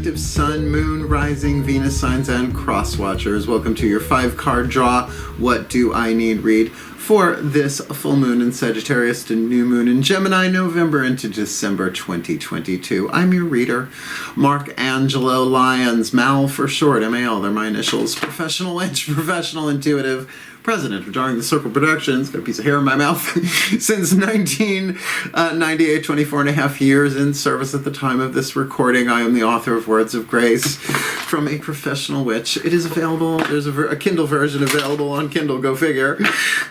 active Sun, Moon, Rising, Venus signs, and cross watchers. Welcome to your 5-card draw. What do I need read for this full moon in Sagittarius to new moon in Gemini, November into December 2022. I'm your reader, Mark Angelo Lyons, Mal for short, MAL, they're my initials. Professional intuitive, president of Darling the Circle Productions, got a piece of hair in my mouth, since 1998, 24 and a half years in service at the time of this recording. I am the author of Words of Grace from a Professional Witch. It is available, there's a Kindle version available on Kindle, go figure.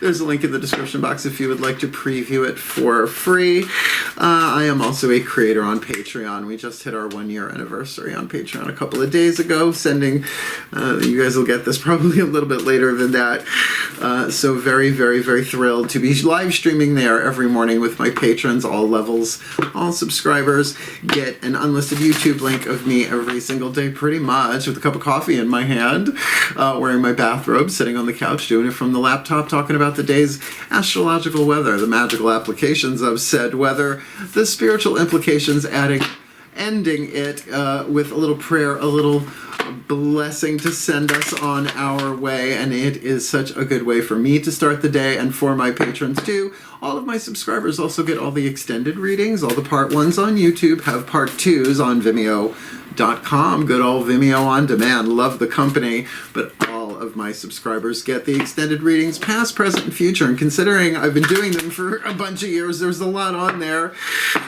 There's a link in the description box if you would like to preview it for free. I am also a creator on Patreon. We just hit our 1-year anniversary on Patreon a couple of days ago, sending, you guys will get this probably a little bit later than that. So very, very, very thrilled to be live streaming there every morning with my patrons, all levels, all subscribers. Get an unlisted YouTube link of me every single day, pretty much, with a cup of coffee in my hand, wearing my bathrobe, sitting on the couch, doing it from the laptop, talking about the day's astrological weather, the magical applications of said weather, the spiritual implications, ending it with a little prayer, a little blessing to send us on our way. And it is such a good way for me to start the day and for my patrons too. All of my subscribers also get all the extended readings. All the part 1s on YouTube have part 2s on Vimeo.com. Good old Vimeo on demand. Love the company. But all of my subscribers get the extended readings, past, present, and future. And considering I've been doing them for a bunch of years, there's a lot on there.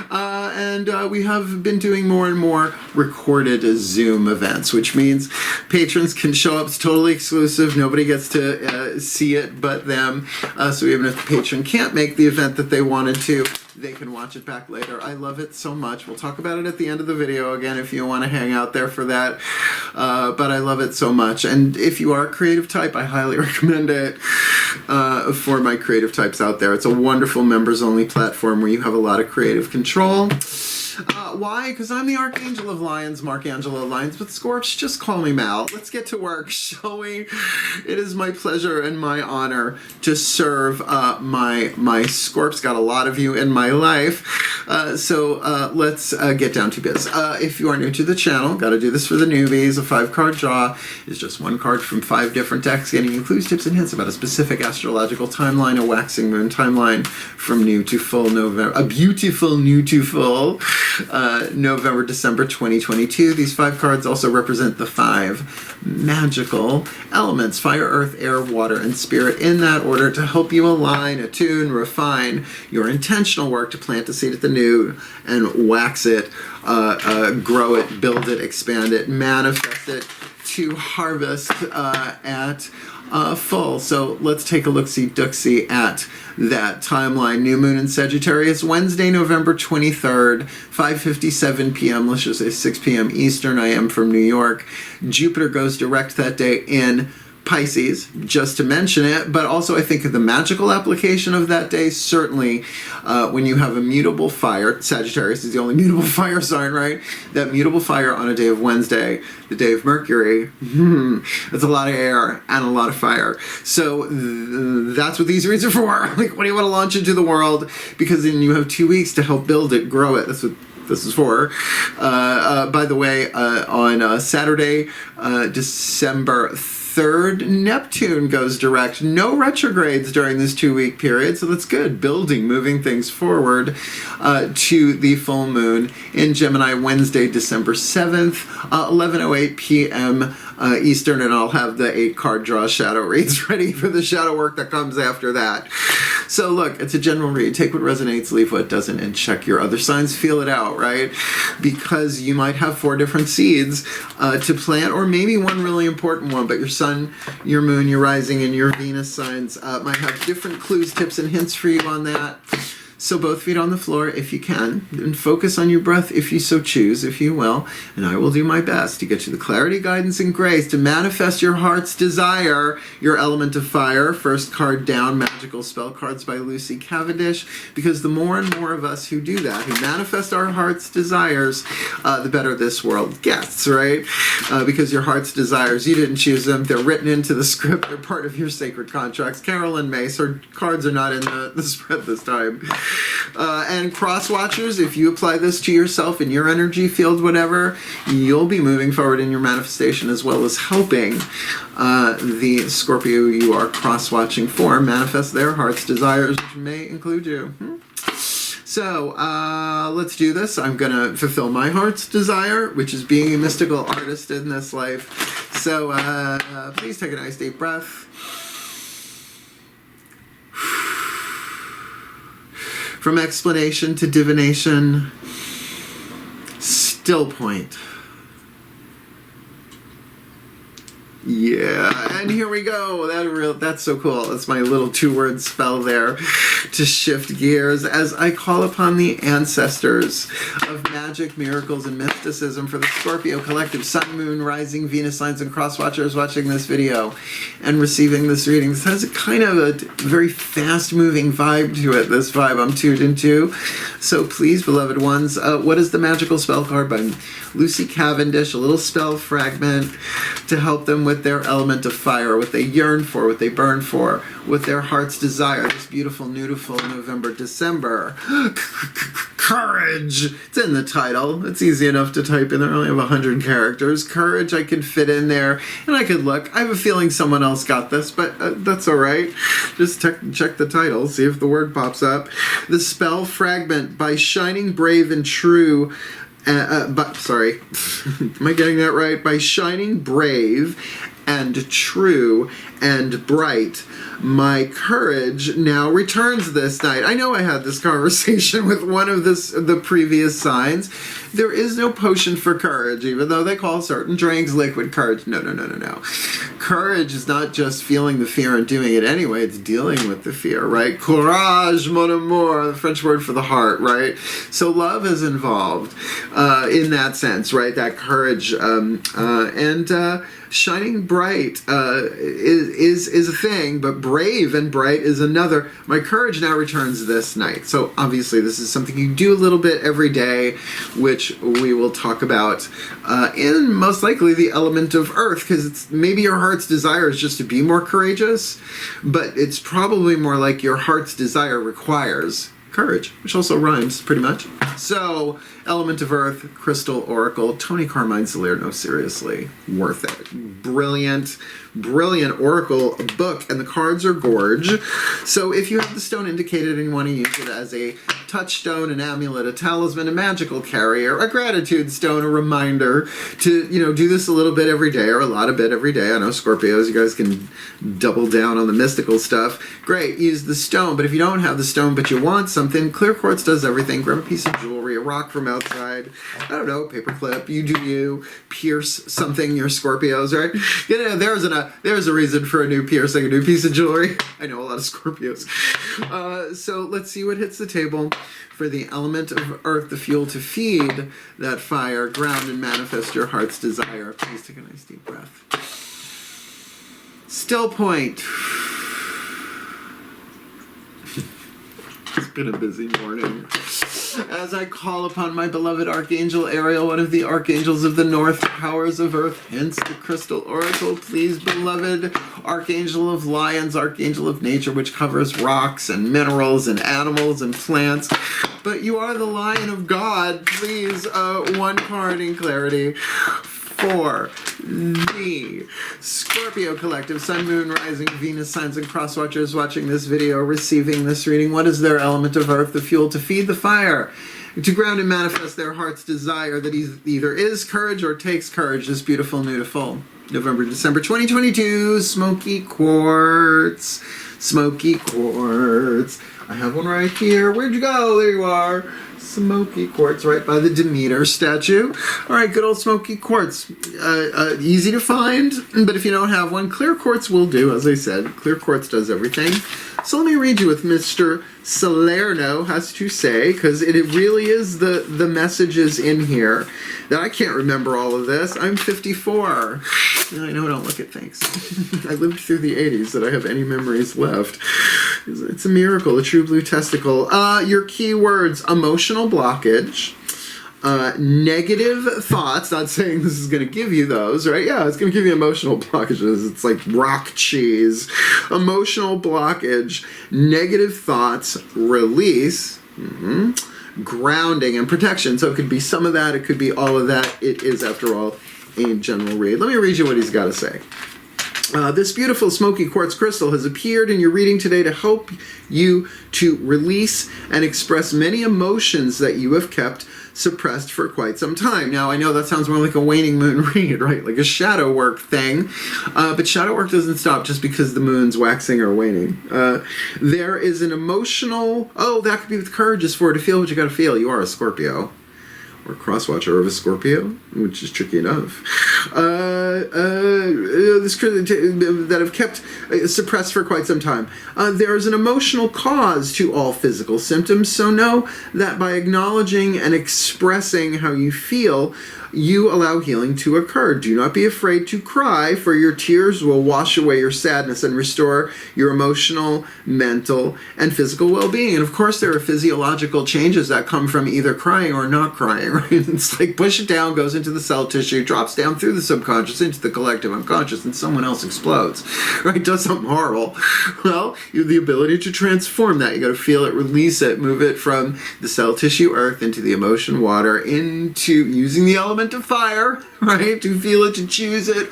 And we have been doing more and more recorded Zoom events, which means patrons can show up. It's totally exclusive. Nobody gets to see it but them. So even if the patron can't make the event that they wanted to, they can watch it back later. I love it so much. We'll talk about it at the end of the video again if you want to hang out there for that. But I love it so much. And if you are a creative type, I highly recommend it for my creative types out there. It's a wonderful members-only platform where you have a lot of creative control. Why? Because I'm the Archangel of Lyons, Mark Angelo Lyons, but Scorps, just call me Mal. Let's get to work, shall we? It is my pleasure and my honor to serve my Scorps. Got a lot of you in my life, so let's get down to biz. If you are new to the channel, got to do this for the newbies. A 5-card draw is just 1 card from 5 different decks, getting you clues, tips, and hints about a specific astrological timeline, a waxing moon timeline from new to full November, a beautiful new to full November, December 2022. These 5 cards also represent the 5 magical elements: fire, earth, air, water, and spirit, in that order, to help you align, attune, refine your intentional work to plant a seed at the new and wax it, grow it, build it, expand it, manifest it to harvest at full. So let's take a look-see-duck-see at that timeline. New moon in Sagittarius, Wednesday, November 23rd, 5:57 p.m. Let's just say 6 p.m. Eastern. I am from New York. Jupiter goes direct that day in Pisces, just to mention it, but also I think of the magical application of that day. Certainly when you have a mutable fire, Sagittarius is the only mutable fire sign, right? That mutable fire on a day of Wednesday, the day of Mercury, that's a lot of air and a lot of fire. So that's what these reads are for. Like, what do you want to launch into the world? Because then you have 2 weeks to help build it, grow it. That's what this is for. By the way, on Saturday, December 3rd, Neptune goes direct. No retrogrades during this 2-week period, so that's good. Building, moving things forward to the full moon in Gemini, Wednesday, December 7th, 11:08 p.m. Eastern, and I'll have the 8-card draw shadow reads ready for the shadow work that comes after that. So look, it's a general read. Take what resonates, leave what doesn't, and check your other signs. Feel it out, right? Because you might have 4 different seeds to plant, or maybe one really important one, but your sun, your moon, your rising, and your Venus signs might have different clues, tips, and hints for you on that. So both feet on the floor if you can, and focus on your breath if you so choose, if you will, and I will do my best to get you the clarity, guidance, and grace to manifest your heart's desire, your element of fire. First card down, Magical Spell Cards by Lucy Cavendish, because the more and more of us who do that, who manifest our heart's desires, the better this world gets, right? Because your heart's desires, you didn't choose them, they're written into the script, they're part of your sacred contracts. Carolyn Mace, her cards are not in the spread this time. And cross watchers, if you apply this to yourself in your energy field, whatever, you'll be moving forward in your manifestation as well as helping the Scorpio you are cross-watching for manifest their heart's desires, which may include you. So, let's do this. I'm going to fulfill my heart's desire, which is being a mystical artist in this life. So, please take a nice deep breath. From explanation to divination, still point. Yeah, and here we go. That's so cool. That's my little 2-word spell there to shift gears as I call upon the ancestors of magic, miracles, and mysticism for the Scorpio collective, Sun, Moon, Rising, Venus signs, and cross watchers watching this video and receiving this reading. This has a kind of a very fast-moving vibe to it, this vibe I'm tuned into. So please, beloved ones, what is the magical spell card by Lucy Cavendish? A little spell fragment to help them with their element of fire, what they yearn for, what they burn for, what their heart's desire. This beautiful, beautiful November, December. Courage! It's in the title. It's easy enough to type in. I only have 100 characters. Courage, I could fit in there. And I could look. I have a feeling someone else got this, but that's all right. Just check the title, see if the word pops up. The spell fragment by Shining Brave and True. Sorry, am I getting that right? By shining brave and true and bright, my courage now returns this night. I know I had this conversation with one of the previous signs. There is no potion for courage, even though they call certain drinks liquid courage. No. Courage is not just feeling the fear and doing it anyway. It's dealing with the fear, right? Courage, mon amour, the French word for the heart, right? So love is involved in that sense, right? That courage shining bright is a thing, but brave and bright is another. My courage now returns this night. So obviously this is something you do a little bit every day, which we will talk about in most likely the element of earth, because it's maybe your heart's desire is just to be more courageous, but it's probably more like your heart's desire requires courage, which also rhymes pretty much. So, element of earth, crystal, oracle, Tony Carmine Salerno, seriously, worth it. Brilliant oracle book, and the cards are gorge. So if you have the stone indicated and you want to use it as a touchstone, an amulet, a talisman, a magical carrier, a gratitude stone, a reminder to, do this a little bit every day, or a lot of bit every day. I know Scorpios, you guys can double down on the mystical stuff. Great, use the stone. But if you don't have the stone but you want something, clear quartz does everything. Grab a piece of jewelry, a rock from outside, I don't know, paper clip, you do you, pierce something, you're Scorpios, right? There's a reason for a new piercing, a new piece of jewelry. I know a lot of Scorpios. So let's see what hits the table for the element of earth, the fuel to feed that fire, ground, and manifest your heart's desire. Please take a nice deep breath. Still point. It's been a busy morning. As I call upon my beloved Archangel Ariel, one of the archangels of the north, powers of earth, hence the crystal oracle, please, beloved Archangel of Lyons, Archangel of nature, which covers rocks and minerals and animals and plants. But you are the Lion of God. Please, one card in clarity. For the Scorpio collective, Sun, Moon, Rising, Venus signs, and cross watchers watching this video, receiving this reading, what is their element of earth, the fuel to feed the fire, to ground and manifest their heart's desire that either is courage or takes courage, this beautiful, beautiful November, December 2022, smoky quartz. Smoky quartz. I have one right here. Where'd you go? There you are. Smoky quartz right by the Demeter statue. All right, good old smoky quartz. Easy to find, but if you don't have one, clear quartz will do. As I said, clear quartz does everything. So let me read you what Mr. Salerno has to say, because it really is the messages in here that I can't remember all of this. I'm 54. I know I don't look it, thanks. I lived through the 80s that I have any memories left. It's a miracle, a true blue testicle. Your keywords: emotional blockage, negative thoughts. Not saying this is going to give you those, right? Yeah, it's going to give you emotional blockages. It's like rock cheese. Emotional blockage, negative thoughts, release, Grounding and protection. So it could be some of that, it could be all of that. It is, after all, a general read. Let me read you what he's got to say. This beautiful smoky quartz crystal has appeared in your reading today to help you to release and express many emotions that you have kept suppressed for quite some time. Now, I know that sounds more like a waning moon read, right? Like a shadow work thing. But shadow work doesn't stop just because the moon's waxing or waning. There is an emotional... Oh, that could be with courage is for to feel what you gotta feel. You are a Scorpio. Or cross-watcher of a Scorpio, which is tricky enough. That have kept suppressed for quite some time. There is an emotional cause to all physical symptoms, so know that by acknowledging and expressing how you feel, you allow healing to occur. Do not be afraid to cry, for your tears will wash away your sadness and restore your emotional, mental, and physical well-being. And of course, there are physiological changes that come from either crying or not crying, right? It's like push it down, goes into the cell tissue, drops down through the subconscious into the collective unconscious, and someone else explodes, right? Does something horrible. Well, you have the ability to transform that. You got to feel it, release it, move it from the cell tissue earth into the emotion water, into using the element of fire, right? To feel it, to choose it,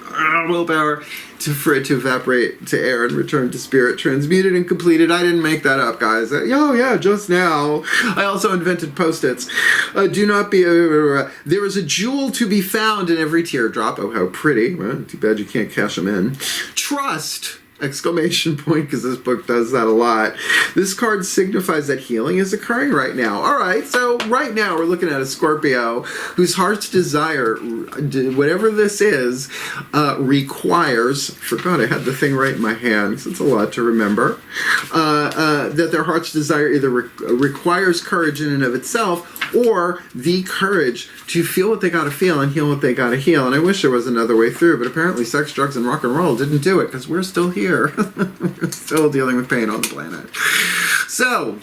willpower, for it to evaporate to air and return to spirit, transmuted and completed. I didn't make that up, guys. Oh yeah, just now. I also invented Post-its. Do not be... there is a jewel to be found in every teardrop. Oh, how pretty. Well, too bad you can't cash them in. Trust! Exclamation point, because this book does that a lot. This card signifies that healing is occurring right now. All right, so right now we're looking at a Scorpio whose heart's desire, whatever this is, requires, forgot I had the thing right in my hands, it's a lot to remember, that their heart's desire either requires courage in and of itself, or the courage to feel what they gotta feel and heal what they gotta heal. And I wish there was another way through, but apparently sex, drugs, and rock and roll didn't do it, because we're still here. We're still dealing with pain on the planet. So,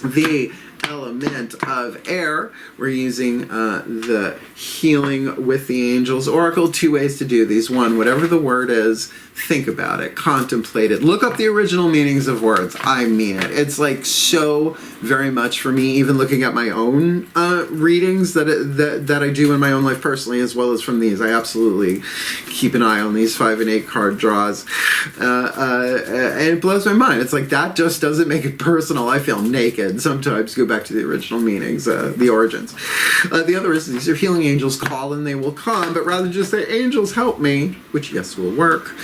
the element of air, we're using the Healing with the Angels Oracle. 2 ways to do these. 1, whatever the word is, think about it, contemplate it, look up the original meanings of words. I mean it. It's like so very much for me, even looking at my own readings that I do in my own life personally, as well as from these. I absolutely keep an eye on these 5 and 8 card draws, and it blows my mind. It's like that just doesn't make it personal. I feel naked sometimes. Go back to the original meanings, the origins. The other is these are healing angels. Call and they will come, but rather just say angels help me, which yes will work.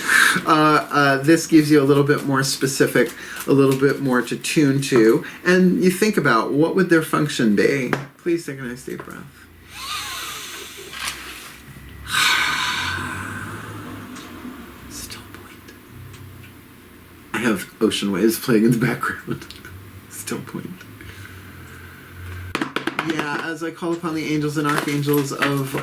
This gives you a little bit more specific, a little bit more to tune to, and you think about what would their function be. Please take a nice deep breath. Still point. I have ocean waves playing in the background. Still point. Yeah, as I call upon the angels and archangels of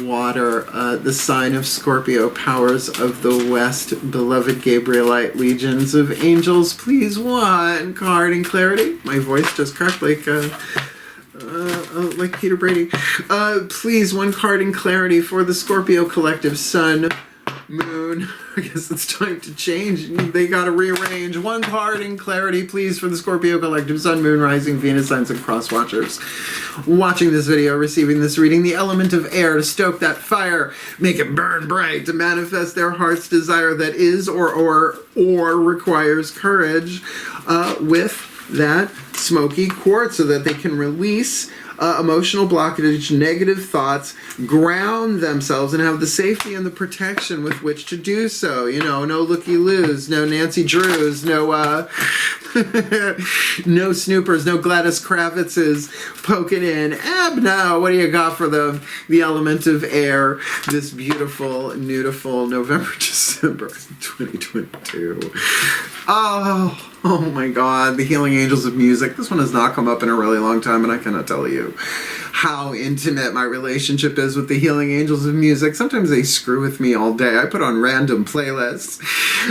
water, the sign of Scorpio, powers of the west, beloved Gabrielite legions of angels, please 1 card in clarity. My voice just cracked like Peter Brady. Please 1 card in clarity for the Scorpio collective, sun, moon. I guess it's time to change. They gotta rearrange. 1 card in clarity, please, for the Scorpio collective, sun, moon, rising, Venus signs, and cross watchers watching this video, receiving this reading. The element of air to stoke that fire, make it burn bright, to manifest their heart's desire that is or requires courage with that smoky quartz, so that they can release emotional blockage, negative thoughts, ground themselves, and have the safety and the protection with which to do so. You know, no looky-loos, no Nancy Drews, no no snoopers, no Gladys Kravitzes poking in. No, what do you got for the element of air this beautiful, beautiful November, December 2022? Oh my God, the healing angels of music. This one has not come up in a really long time, and I cannot tell you how intimate my relationship is with the healing angels of music. Sometimes they screw with me all day. I put on random playlists,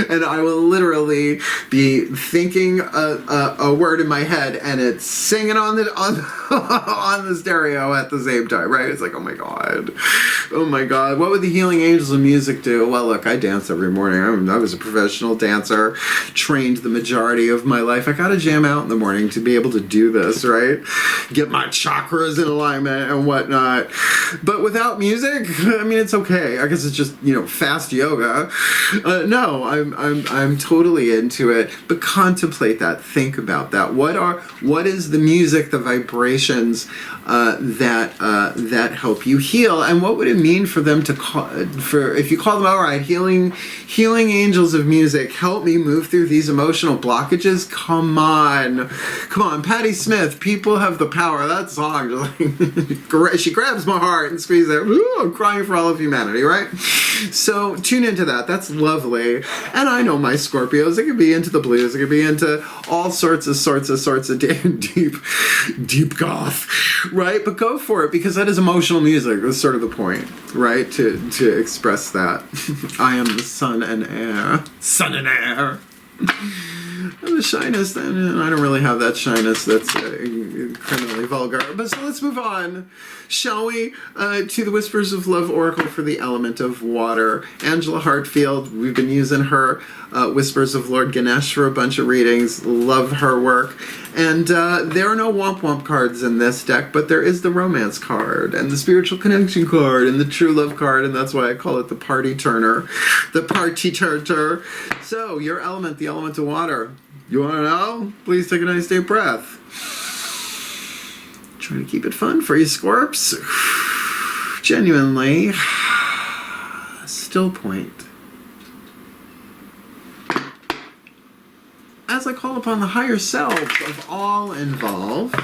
and I will literally be thinking a word in my head, and it's singing on the on the stereo at the same time, right? It's like, oh my god, what would the healing angels of music do? Well, look, I dance every morning. I was a professional dancer, trained the majority of my life. I gotta jam out in the morning to be able to do this, right? Get my chakras in alignment and whatnot. But without music, I mean, it's okay. I guess it's just, fast yoga. No, I'm totally into it. But contemplate that. Think about that. What is the music, the vibrations that help you heal, and what would it mean for them to if you call them, all right, healing angels of music, help me move through these emotional blockages? Come on, Patti Smith, People Have the Power. That song, she grabs my heart and squeezes it. Ooh, I'm crying for all of humanity, right? So tune into that. That's lovely. And I know my Scorpios, they could be into the blues, they could be into all sorts of deep goth, right? But go for it, because that is emotional music. That's sort of the point, right? To express that. I am the sun and air. Sun and air. And the shyness, then, I don't really have that shyness. That's criminally vulgar. But so let's move on, shall we, to the Whispers of Love Oracle for the element of water. Angela Hartfield, we've been using her Whispers of Lord Ganesh for a bunch of readings. Love her work. And there are no Womp Womp cards in this deck, but there is the Romance card, and the Spiritual Connection card, and the True Love card, and that's why I call it the Party Turner. The Party Turner. So, your element, the element of water. You want to know? Please take a nice deep breath. Trying to keep it fun for you, Scorps. Genuinely. Still point. As I call upon the higher self of all involved,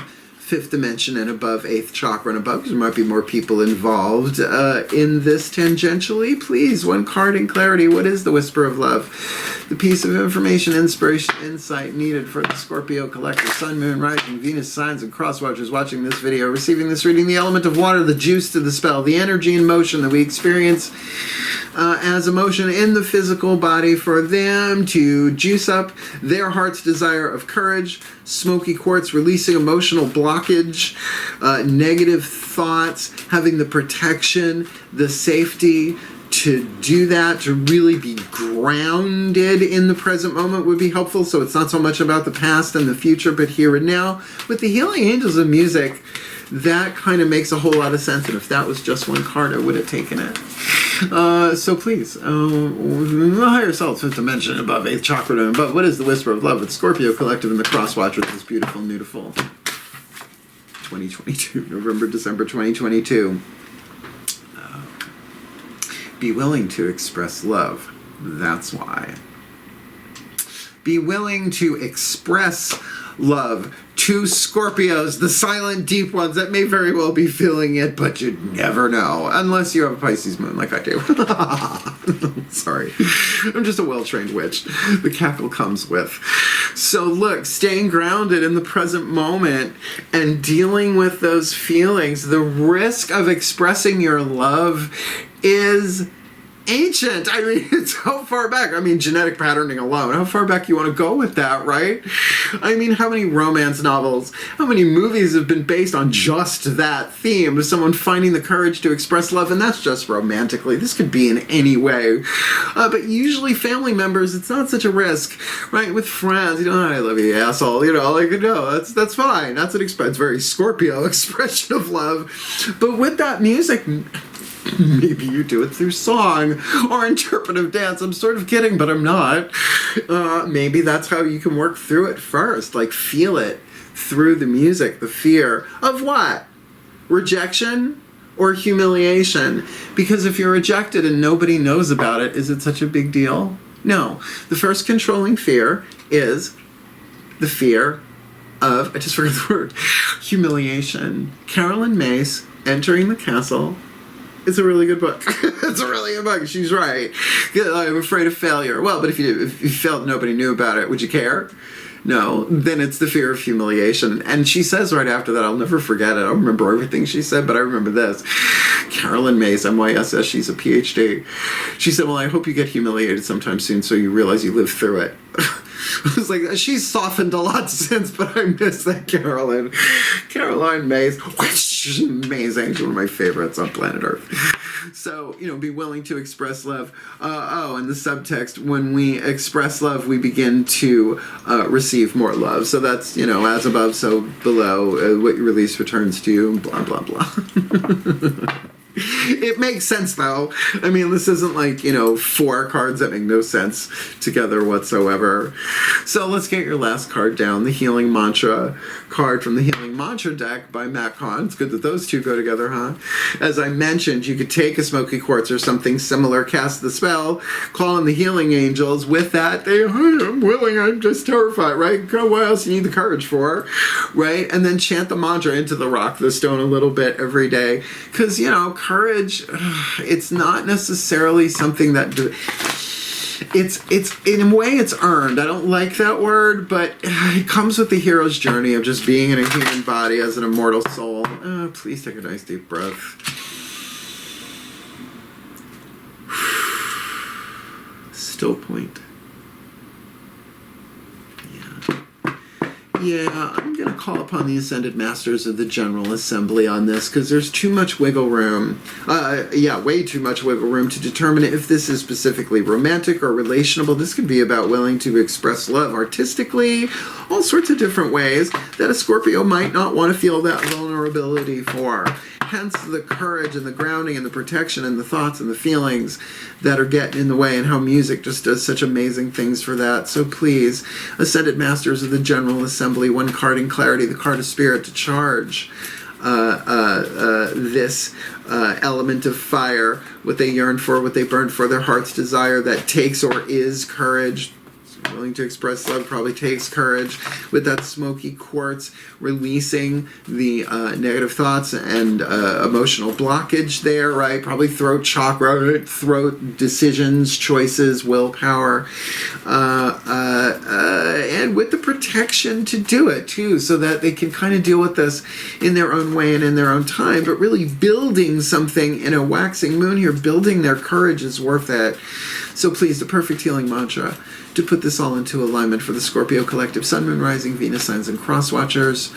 5th dimension and above, 8th chakra and above, because there might be more people involved in this tangentially. Please, one card in clarity. What is the Whisper of Love? The piece of information, inspiration, insight needed for the Scorpio collector, Sun, Moon, Rising, Venus signs, and cross watchers watching this video, receiving this reading. The element of water, the juice to the spell, the energy and motion that we experience as emotion in the physical body, for them to juice up their heart's desire of courage. Smoky quartz, releasing emotional blockage, negative thoughts, having the protection, the safety to do that, to really be grounded in the present moment would be helpful. So it's not so much about the past and the future, but here and now. With the Healing Angels of Music, that kind of makes a whole lot of sense. And if that was just one card, I would have taken it. So please, the higher self, 5th dimension, above, 8th chakra and above. What is the Whisper of Love? It's Scorpio Collective and the Crosswatch with this beautiful, beautiful 2022, November, December 2022. Be willing to express love. That's why. Be willing to express love to Scorpios, the silent, deep ones that may very well be feeling it, but you'd never know, unless you have a Pisces moon like I do. Sorry. I'm just a well-trained witch. The cackle comes with. So look, staying grounded in the present moment and dealing with those feelings, the risk of expressing your love is ancient. I mean, it's how far back? I mean, genetic patterning alone. How far back you want to go with that, right? I mean, how many romance novels, how many movies have been based on just that theme of someone finding the courage to express love, and that's just romantically. This could be in any way. But usually family members, it's not such a risk, right? With friends, I love you, asshole. That's fine. That's it's very Scorpio expression of love. But with that music, maybe you do it through song or interpretive dance. I'm sort of kidding, but I'm not. Maybe that's how you can work through it first. Like, feel it through the music. The fear of what? Rejection or humiliation? Because if you're rejected and nobody knows about it, is it such a big deal? No. The first controlling fear is the fear of, I just forgot the word, humiliation. Carolyn Mace, Entering the Castle. It's a really good book. It's a really good book. She's right. I'm afraid of failure. Well, but if you failed, nobody knew about it. Would you care? No, then it's the fear of humiliation. And she says right after that, I'll never forget it. I don't remember everything she said, but I remember this. Carolyn Mays, MYSS, she's a PhD. She said, well, I hope you get humiliated sometime soon so you realize you lived through it. I was like, she's softened a lot since, but I miss that Caroline. Caroline Mays, she's amazing. She's one of my favorites on planet Earth. So, you know, be willing to express love. And the subtext, when we express love, we begin to receive more love. So that's, you know, as above, so below. What you release returns to you, blah, blah, blah. It makes sense, though. I mean, this isn't like, you know, 4 cards that make no sense together whatsoever. So let's get your last card down. The Healing Mantra card from the Healing Mantra deck by Matt Kahn. It's good that those two go together, huh? As I mentioned, you could take a smoky quartz or something similar, cast the spell, call in the healing angels. With that, I'm willing, I'm just terrified, right? What else you need the courage for, right? And then chant the mantra into the rock, the stone a little bit every day. Because, you know, courage, it's not necessarily something that it's in a way it's earned. I don't like that word, but it comes with the hero's journey of just being in a human body as an immortal soul. Please take a nice deep breath. Still point. Yeah, I'm going to call upon the Ascended Masters of the General Assembly on this because there's too much wiggle room. Way too much wiggle room to determine if this is specifically romantic or relational. This could be about willing to express love artistically, all sorts of different ways that a Scorpio might not want to feel that vulnerability for. Hence the courage and the grounding and the protection and the thoughts and the feelings that are getting in the way, and how music just does such amazing things for that. So please, Ascended Masters of the General Assembly, one card in clarity, the card of Spirit, to charge this element of fire, what they yearn for, what they burn for, their heart's desire that takes or is courage. Willing to express love probably takes courage. With that smoky quartz, releasing the negative thoughts and emotional blockage there, right? Probably throat chakra, right? Throat decisions, choices, willpower. And with the protection to do it, too, so that they can kind of deal with this in their own way and in their own time. But really building something in a waxing moon here, building their courage is worth it. So please, the perfect healing mantra to put this all into alignment for the Scorpio Collective, Sun, Moon, Rising, Venus signs, and cross watchers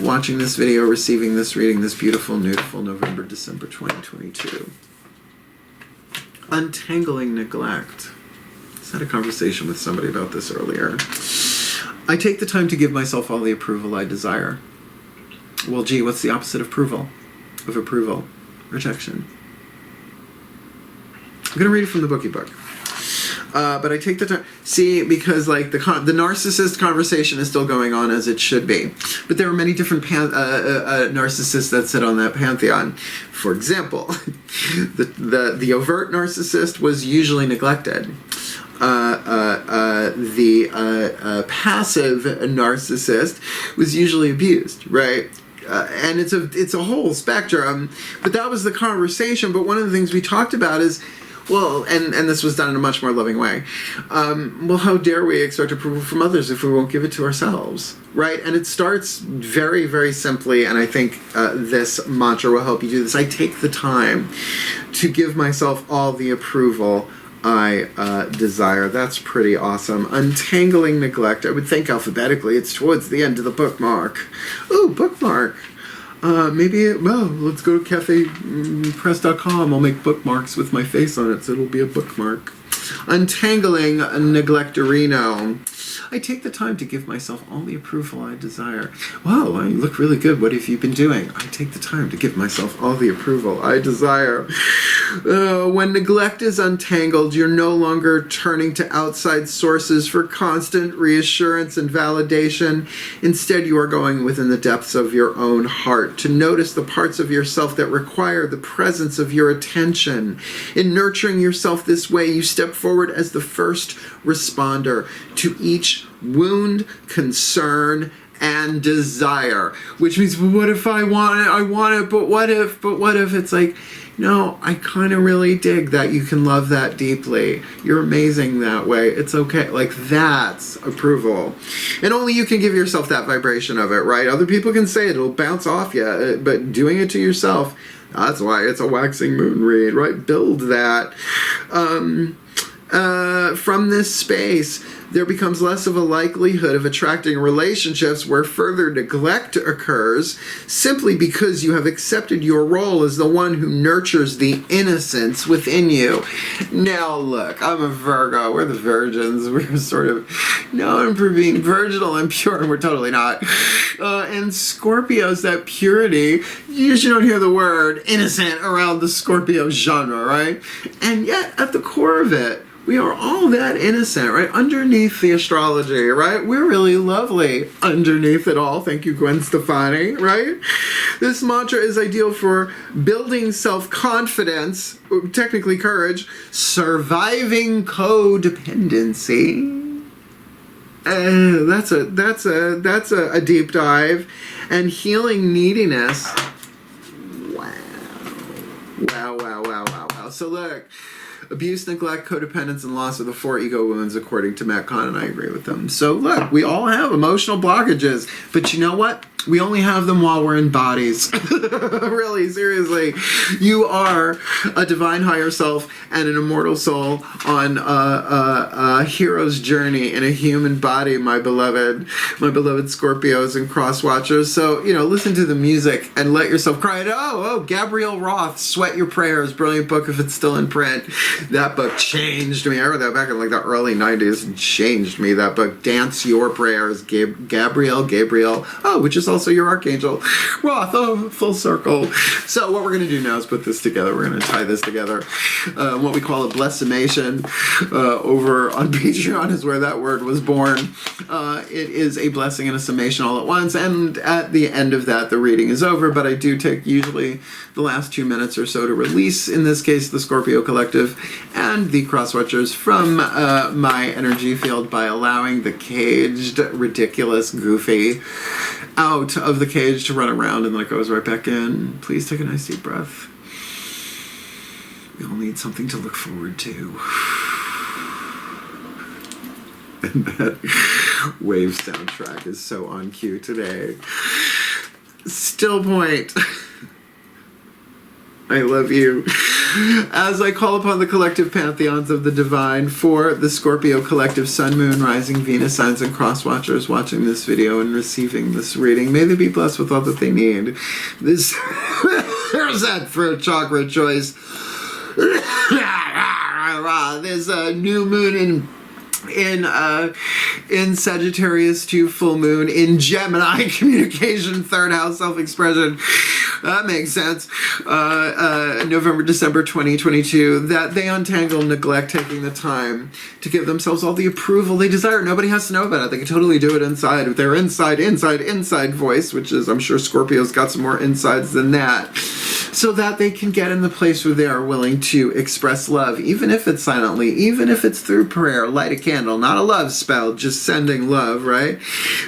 watching this video, receiving this reading this beautiful, beautiful November, December 2022. Untangling neglect. I just had a conversation with somebody about this earlier. I take the time to give myself all the approval I desire. Well, gee, what's the opposite of approval? Rejection. I'm going to read it from the bookie book. But I take the time, because like the narcissist conversation is still going on as it should be. But there are many different narcissists that sit on that pantheon. For example, the overt narcissist was usually neglected. The passive narcissist was usually abused, right? And it's a whole spectrum. But that was the conversation. But one of the things we talked about is, well, and this was done in a much more loving way. Well, how dare we expect approval from others if we won't give it to ourselves, right? And it starts very, very simply, and I think this mantra will help you do this. I take the time to give myself all the approval I desire. That's pretty awesome. Untangling neglect. I would think alphabetically. It's towards the end of the bookmark. Ooh, bookmark. Let's go to cafepress.com. I'll make bookmarks with my face on it, so it'll be a bookmark. Untangling a neglectorino. I take the time to give myself all the approval I desire. Wow, you look really good. What have you been doing? I take the time to give myself all the approval I desire. When neglect is untangled, you're no longer turning to outside sources for constant reassurance and validation. Instead, you are going within the depths of your own heart to notice the parts of yourself that require the presence of your attention. In nurturing yourself this way, you step forward as the first responder to each wound, concern, and desire, which means, well, what if I want it, but what if it's like, no, I kind of really dig that you can love that deeply. You're amazing that way. It's okay. Like, that's approval. And only you can give yourself that vibration of it, right? Other people can say it, it'll bounce off you, but doing it to yourself, that's why it's a waxing moon read, right? Build that. From this space, there becomes less of a likelihood of attracting relationships where further neglect occurs, simply because you have accepted your role as the one who nurtures the innocence within you. Now look, I'm a Virgo, we're the virgins, we're sort of known for being virginal and pure, and we're totally not. And Scorpios, that purity, you usually don't hear the word innocent around the Scorpio genre, right? And yet, at the core of it, we are all that innocent, right? Underneath the astrology, right? We're really lovely underneath it all. Thank you, Gwen Stefani, right? This mantra is ideal for building self-confidence, technically courage, surviving codependency. That's a deep dive. And healing neediness. Wow. So look, abuse, neglect, codependence, and loss are the 4 ego wounds, according to Matt Kahn, and I agree with them. So look, we all have emotional blockages, but you know what? We only have them while we're in bodies. Really, seriously. You are a divine higher self and an immortal soul on a hero's journey in a human body, my beloved Scorpios and cross-watchers. So, listen to the music and let yourself cry. Oh, Gabrielle Roth, Sweat Your Prayers, brilliant book if it's still in print. That book changed me. I read that back in like the early 90s and changed me, that book. Dance Your Prayers, Gabrielle, which is also your archangel, Roth, full circle. So what we're going to do now is put this together. We're going to tie this together. What we call a blessimation over on Patreon is where that word was born. It is a blessing and a summation all at once, and at the end of that, the reading is over, but I do take usually the last 2 minutes or so to release, in this case, the Scorpio Collective and the Crosswatchers from my energy field by allowing the caged, ridiculous, goofy out of the cage to run around, and then it goes right back in. Please take a nice deep breath. We all need something to look forward to. And that wave soundtrack is so on cue today. Still point. I love you. As I call upon the collective pantheons of the divine for the Scorpio collective Sun, Moon, Rising, Venus signs, and cross-watchers watching this video and receiving this reading, may they be blessed with all that they need. There's that throat chakra choice. There's a new moon in Sagittarius to full moon in Gemini, communication, third house, self-expression. That makes sense. November, December 2022, that they untangle, neglect taking the time to give themselves all the approval they desire. Nobody has to know about it. They can totally do it inside with their inside voice, which is, I'm sure Scorpio's got some more insides than that, so that they can get in the place where they are willing to express love, even if it's silently, even if it's through prayer. Light a candle, not a love spell, just sending love, right?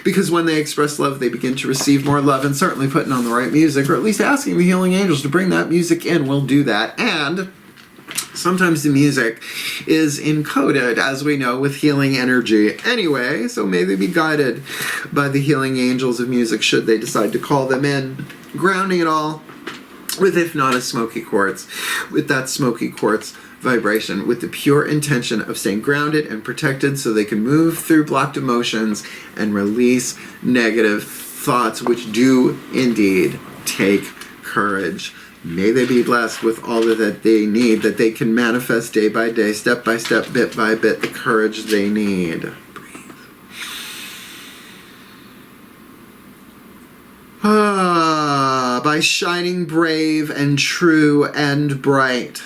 Because when they express love, they begin to receive more love, and certainly putting on the right music, or at least asking the healing angels to bring that music in will do that. And sometimes the music is encoded, as we know, with healing energy anyway, so may they be guided by the healing angels of music should they decide to call them in, grounding it all with, if not a smoky quartz, with that smoky quartz vibration, with the pure intention of staying grounded and protected so they can move through blocked emotions and release negative thoughts, which do indeed take courage. May they be blessed with all that they need, that they can manifest day by day, step by step, bit by bit, the courage they need. Breathe. By shining brave and true and bright,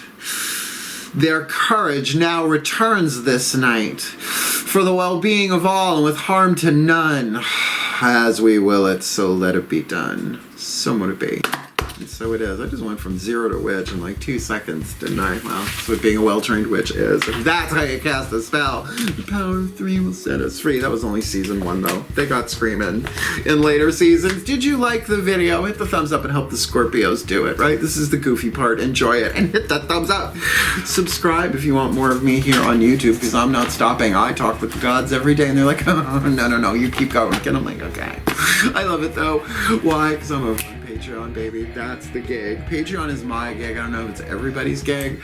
their courage now returns this night, for the well-being of all and with harm to none. As we will it, so let it be done. So mote it be. And so so it is. I just went from 0 to witch in like 2 seconds, didn't I? Well, that's what being a well-trained witch is. If that's how you cast a spell, the power of 3 will set us free. That was only season 1 though. They got screaming in later seasons. Did you like the video? Hit the thumbs up and help the Scorpios do it, right? This is the goofy part. Enjoy it and hit that thumbs up. Subscribe if you want more of me here on YouTube, because I'm not stopping. I talk with the gods every day and they're like, oh, no, you keep going. And I'm like, okay. I love it though. Why? Because I'm over on Patreon, baby. That's the gig. Patreon is my gig. I don't know if it's everybody's gig,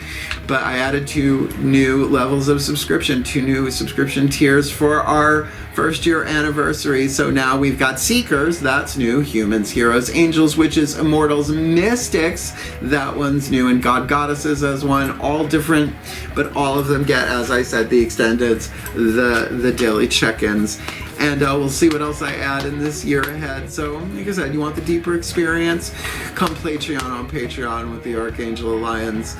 but I added 2 new levels of subscription, 2 new subscription tiers for our 1st year anniversary. So now we've got Seekers, that's new, Humans, Heroes, Angels, Witches, Immortals, Mystics, that one's new, and God Goddesses as one, all different, but all of them get, as I said, the extendeds, the daily check-ins. And we'll see what else I add in this year ahead. So, like I said, you want the deeper experience? Come Patreon on Patreon with the Archangel Lyons,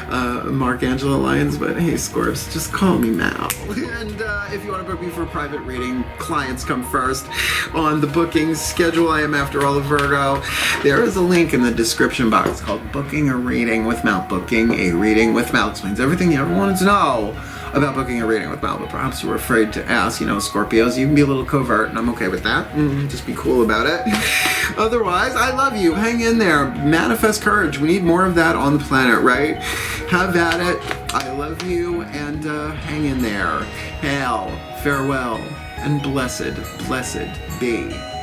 Markangelo Lyons, but hey, Scorps, just call me Mal. And if you want to book me for a private reading, clients come first on the booking schedule. I am, after all, a Virgo. There is a link in the description box called Booking a Reading with Mal. Booking a Reading with Mal explains everything you ever wanted to know about booking a reading with Mal, but perhaps you were afraid to ask. You know, Scorpios, you can be a little covert, and I'm okay with that. Just be cool about it. Otherwise, I love you. Hang in there. Manifest courage. We need more of that on the planet, right? Have at it. I love you, and hang in there. Hail, farewell, and blessed be.